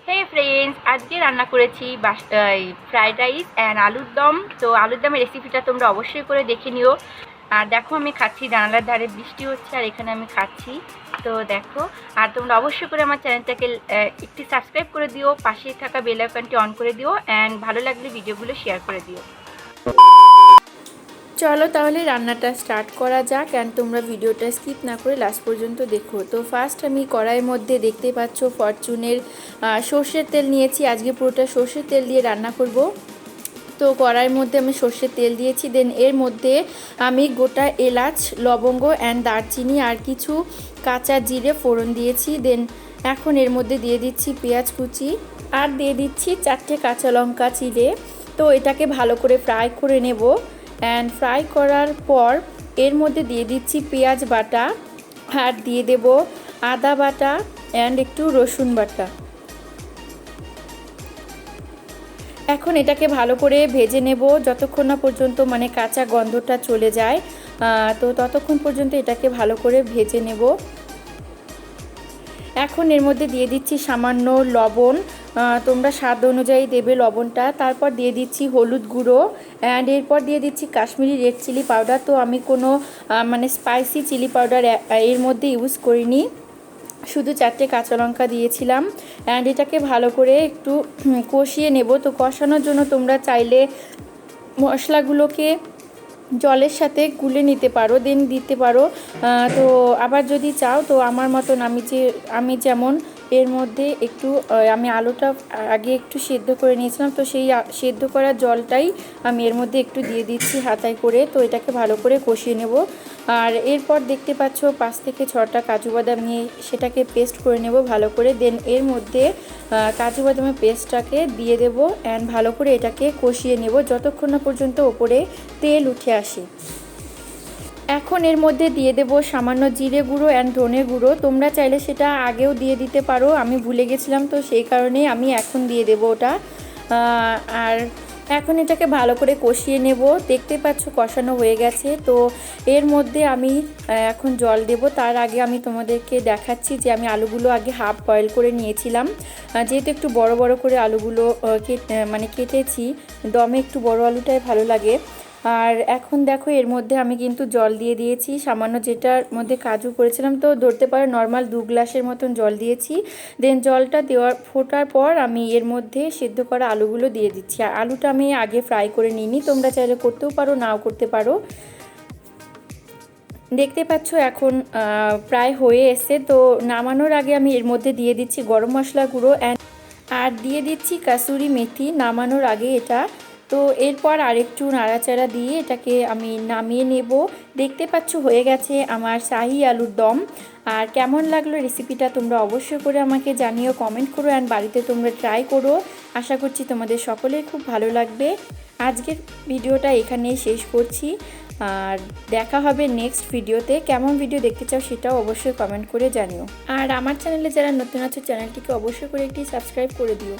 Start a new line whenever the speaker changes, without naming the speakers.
হে friends, আজকে রান্না করেছি ফ্রাইড রাইস অ্যান্ড আলুর দম। তো আলুর দমের রেসিপিটা তোমরা অবশ্যই করে দেখে নিও। আর দেখো আমি খাচ্ছি, জানালার ধারে বৃষ্টি হচ্ছে আর এখানে আমি খাচ্ছি। তো দেখো, আর তোমরা অবশ্যই করে আমার চ্যানেলটাকে একটি সাবস্ক্রাইব করে দিও, পাশেই থাকা বেল আইকনটি অন করে দিও অ্যান্ড ভালো লাগলে ভিডিওগুলো শেয়ার করে দিও। চলো তাহলে রান্নাটা স্টার্ট করা যাক অ্যান্ড তোমরা ভিডিওটা স্কিপ না করে লাস্ট পর্যন্ত দেখো। তো ফার্স্ট আমি কড়াইয়ের মধ্যে দেখতে পাচ্ছ ফরচুনের সর্ষের তেল নিয়েছি। আজকে পুরোটা সর্ষের তেল দিয়ে রান্না করব। তো কড়াইয়ের মধ্যে আমি সর্ষের তেল দিয়েছি, দেন এর মধ্যে আমি গোটা এলাচ, লবঙ্গ অ্যান্ড দারচিনি আর কিছু কাঁচা জিরে ফোড়ন দিয়েছি। দেন এখন এর মধ্যে দিয়ে দিচ্ছি পেঁয়াজ কুচি আর দিয়ে দিচ্ছি 4টে কাঁচা লঙ্কা চিড়ে। তো এটাকে ভালো করে ফ্রাই করে নেব অ্যান্ড ফ্রাই করার পর এর মধ্যে দিয়ে দিচ্ছি পেঁয়াজ বাটা আর দিয়ে দেব আদা বাটা অ্যান্ড একটু রসুন বাটা। এখন এটাকে ভালো করে ভেজে নেব যতক্ষণ না পর্যন্ত মানে কাঁচা গন্ধটা চলে যায়। তো ততক্ষণ পর্যন্ত এটাকে ভালো করে ভেজে নেব। এখন এর মধ্যে দিয়ে দিচ্ছি সামান্য লবণ, তোমরা স্বাদ অনুযায়ী দেবে লবণটা। তারপর দিয়ে দিচ্ছি হলুদ গুঁড়ো অ্যান্ড এরপর দিয়ে দিচ্ছি কাশ্মীরি রেড চিলি পাউডার। তো আমি কোনো মানে স্পাইসি চিলি পাউডার এর মধ্যে ইউজ করিনি, শুধু 4টে কাঁচা লঙ্কা দিয়েছিলাম অ্যান্ড এটাকে ভালো করে একটু কষিয়ে নেব। তো কষানোর জন্য তোমরা চাইলে মশলাগুলোকে জলের সাথে গুলে নিতে পারো, দেন দিতে পারো। তো আবার যদি চাও তো আমার মতন আমি যেমন এর মধ্যে একটু আমি আলুটা আগে একটু সেদ্ধ করে নিয়েছিলাম, তো সেই সেদ্ধ করা জলটাই আমি এর মধ্যে একটু দিয়ে দিচ্ছি হাতায় করে। তো এটাকে ভালো করে কষিয়ে নেব। আর এরপর দেখতে পাচ্ছ 5 থেকে 6টা কাজু বাদাম নিয়ে সেটাকে পেস্ট করে নেব ভালো করে। দেন এর মধ্যে কাজু বাদামের পেস্টটাকে দিয়ে দেব অ্যান্ড ভালো করে এটাকে কষিয়ে নেব যতক্ষণ না পর্যন্ত ওপরে তেল উঠে আসে। এখন এর মধ্যে দিয়ে দেব সামান্য জিরে গুঁড়ো অ্যান্ড ধনে গুঁড়ো। তোমরা চাইলে সেটা আগেও দিয়ে দিতে পারো, আমি ভুলে গেছিলাম তো সেই কারণেই আমি এখন দিয়ে দেব ওটা। আর এখন এটাকে ভালো করে কষিয়ে নেব। দেখতে পাচ্ছ কষানো হয়ে গেছে। তো এর মধ্যে আমি এখন জল দেব। তার আগে আমি তোমাদেরকে দেখাচ্ছি যে আমি আলুগুলো আগে হাফ বয়েল করে নিয়েছিলাম, যেহেতু একটু বড় বড় করে আলুগুলো কেটেছি। দমে একটু বড় আলুটাই ভালো লাগে। আর এখন দেখো এর মধ্যে আমি কিন্তু জল দিয়ে দিয়েছি সামান্য, যেটার মধ্যে কাজু করেছিলাম। তো ধরতে পারো নর্মাল 2 গ্লাসের মতন জল দিয়েছি। দেন জলটা ফোটার পর আমি এর মধ্যে সেদ্ধ করা আলুগুলো দিয়ে দিচ্ছি। আর আলুটা আমি আগে ফ্রাই করে নিইনি, তোমরা চাইলে করতেও পারো নাও করতে পারো। দেখতে পাচ্ছ এখন প্রায় হয়ে এসছে। তো নামানোর আগে আমি এর মধ্যে দিয়ে দিচ্ছি গরম মশলা গুঁড়ো আর দিয়ে দিচ্ছি কাসুরি মেথি নামানোর আগে এটা। তো এরপর আরেকটু নাড়াচাড়া দিয়ে এটাকে আমি নামিয়ে নেব। দেখতে পাচ্ছ হয়ে গেছে আমার শাহি আলুর দম। আর কেমন লাগলো রেসিপিটা তোমরা অবশ্যই করে আমাকে জানিও, কমেন্ট করো অ্যান্ড বাড়িতে তোমরা ট্রাই করো। আশা করছি তোমাদের সকলের খুব ভালো লাগবে। আজকের ভিডিওটা এখানেই শেষ করছি, আর দেখা হবে নেক্সট ভিডিওতে। কেমন ভিডিও দেখতে চাও সেটাও অবশ্যই কমেন্ট করে জানিও। আর আমার চ্যানেলে যারা নতুন আছে চ্যানেলটিকে অবশ্যই করে একটি সাবস্ক্রাইব করে দিও।